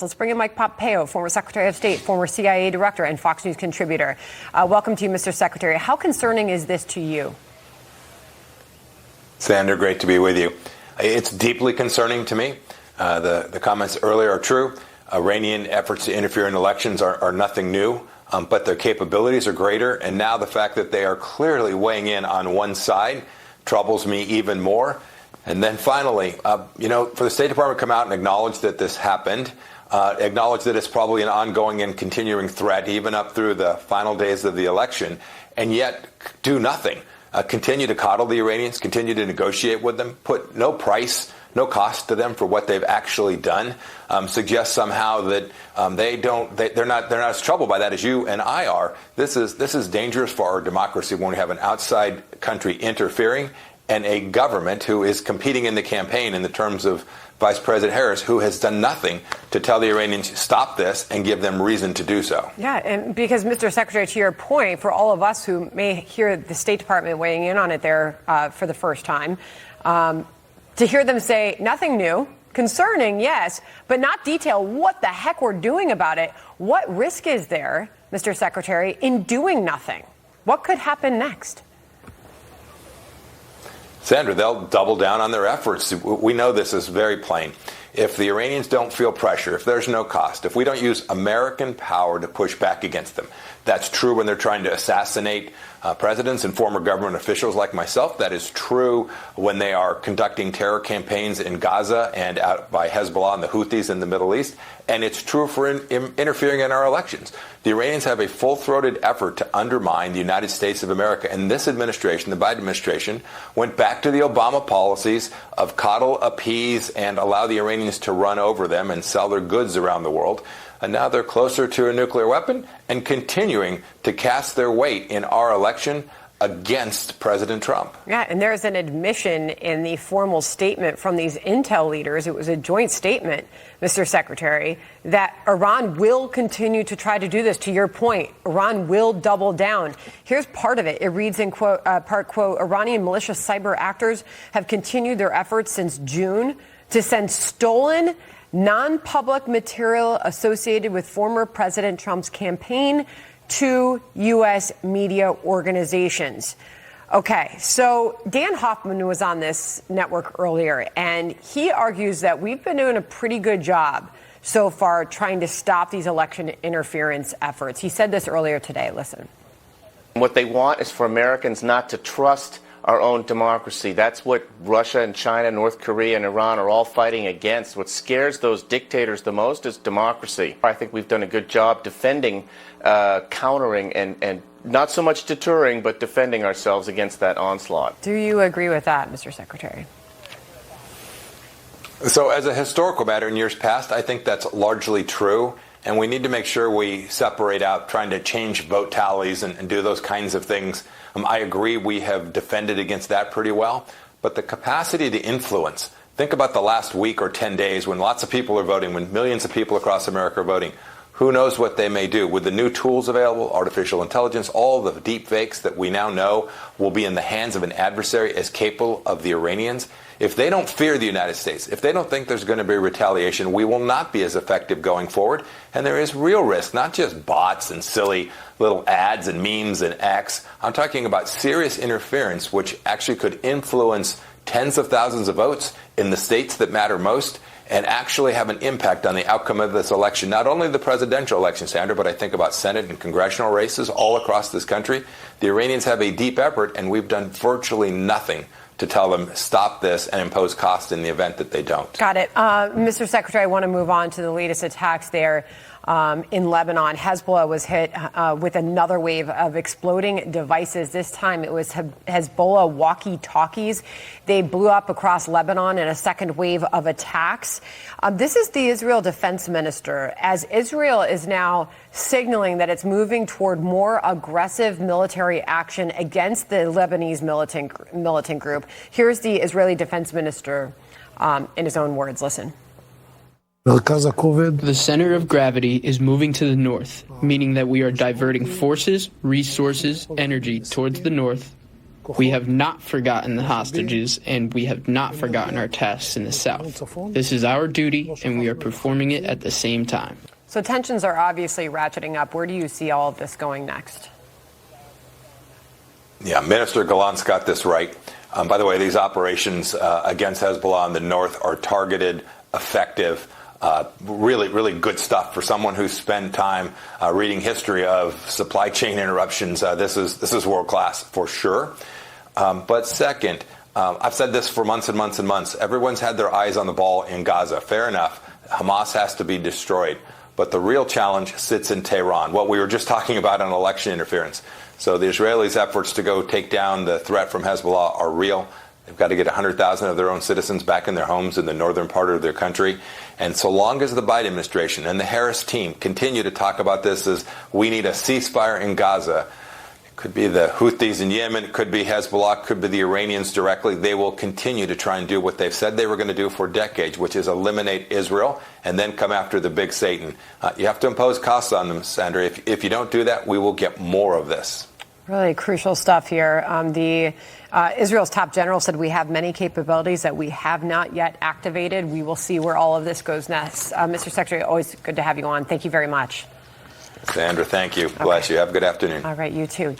Let's bring in Mike Pompeo, former Secretary of State, former CIA director, and Fox News contributor. Welcome to you, Mr. Secretary. How concerning is this to you? Sandra, great to be with you. It's deeply concerning to me. The comments earlier are true. Iranian efforts to interfere in elections are nothing new, but their capabilities are greater. And now the fact that they are clearly weighing in on one side troubles me even more. And then finally, for the State Department to come out and acknowledge that this happened, acknowledge that it's probably an ongoing and continuing threat, even up through the final days of the election, and yet do nothing. Continue to coddle the Iranians, continue to negotiate with them, put no price, no cost to them for what they've actually done, suggest somehow that they're not as troubled by that as you and I are. This is dangerous for our democracy when we have an outside country interfering and a government who is competing in the campaign in the terms of Vice President Harris, who has done nothing to tell the Iranians stop this and give them reason to do so. Yeah, and because, Mr. Secretary, to your point, for all of us who may hear the State Department weighing in on it there for the first time, to hear them say nothing new, concerning, yes, but not detail what the heck we're doing about it. What risk is there, Mr. Secretary, in doing nothing? What could happen next? Sandra, they'll double down on their efforts. We know this is very plain. If the Iranians don't feel pressure, if there's no cost, if we don't use American power to push back against them, that's true when they're trying to assassinate presidents and former government officials like myself. That is true when they are conducting terror campaigns in Gaza and out by Hezbollah and the Houthis in the Middle East. And it's true for interfering in our elections. The Iranians have a full-throated effort to undermine the United States of America. And this administration, the Biden administration, went back to the Obama policies of coddle, appease, and allow the Iranians to run over them and sell their goods around the world. And now they're closer to a nuclear weapon and continuing to cast their weight in our election against President Trump. Yeah, and there's an admission in the formal statement from these intel leaders. It was a joint statement, Mr. Secretary, that Iran will continue to try to do this. To your point, Iran will double down. Here's part of it. It reads in quote, Iranian malicious cyber actors have continued their efforts since June to send stolen, non-public material associated with former President Trump's campaign to U.S. media organizations. Okay, so Dan Hoffman was on this network earlier, and he argues that we've been doing a pretty good job so far trying to stop these election interference efforts. He said this earlier today. Listen. What they want is for Americans not to trust our own democracy. That's what Russia and China, North Korea and Iran are all fighting against. What scares those dictators the most is democracy. I think we've done a good job defending, countering, and not so much deterring, but defending ourselves against that onslaught. Do you agree with that, Mr. Secretary? So as a historical matter in years past, I think that's largely true. And we need to make sure we separate out trying to change vote tallies and do those kinds of things. I agree we have defended against that pretty well. But the capacity to influence, think about the last week or 10 days when lots of people are voting, when millions of people across America are voting. Who knows what they may do with the new tools available, artificial intelligence, all the deep fakes that we now know will be in the hands of an adversary as capable of the Iranians. If they don't fear the United States, if they don't think there's going to be retaliation, we will not be as effective going forward. And there is real risk, not just bots and silly little ads and memes and X. I'm talking about serious interference, which actually could influence tens of thousands of votes in the states that matter most and actually have an impact on the outcome of this election. Not only the presidential election, Sandra, but I think about Senate and congressional races all across this country. The Iranians have a deep effort, and we've done virtually nothing to tell them stop this and impose cost in the event that they don't. Got it. Mr. Secretary, I want to move on to the latest attacks there in Lebanon. Hezbollah was hit with another wave of exploding devices. This time it was Hezbollah walkie-talkies. They blew up across Lebanon in a second wave of attacks. This is the Israel defense minister, as Israel is now signaling that it's moving toward more aggressive military action against the Lebanese militant group. Here's the Israeli defense minister in his own words. Listen. The center of gravity is moving to the north, meaning that we are diverting forces, resources, energy towards the north We have not forgotten the hostages, and we have not forgotten our tasks in the South. This is our duty, and we are performing it at the same time. So tensions are obviously ratcheting up. Where do you see all of this going next? Yeah, Minister Gallant's got this right. By the way, these operations against Hezbollah in the north are targeted, effective, really good stuff for someone who's spent time reading history of supply chain interruptions. This is world class for sure. But second, I've said this for months and months and months. Everyone's had their eyes on the ball in Gaza. Fair enough. Hamas has to be destroyed. But the real challenge sits in Tehran, what we were just talking about on election interference. So the Israelis' efforts to go take down the threat from Hezbollah are real. They've got to get 100,000 of their own citizens back in their homes in the northern part of their country. And so long as the Biden administration and the Harris team continue to talk about this as we need a ceasefire in Gaza, it could be the Houthis in Yemen, it could be Hezbollah, it could be the Iranians directly, they will continue to try and do what they've said they were going to do for decades, which is eliminate Israel and then come after the big Satan. You have to impose costs on them, Sandra. If you don't do that, we will get more of this. Really crucial stuff here. Israel's top general said we have many capabilities that we have not yet activated. We will see where all of this goes next. Mr. Secretary, always good to have you on. Thank you very much. Sandra, thank you. Bless you. Have a good afternoon. All right, you too.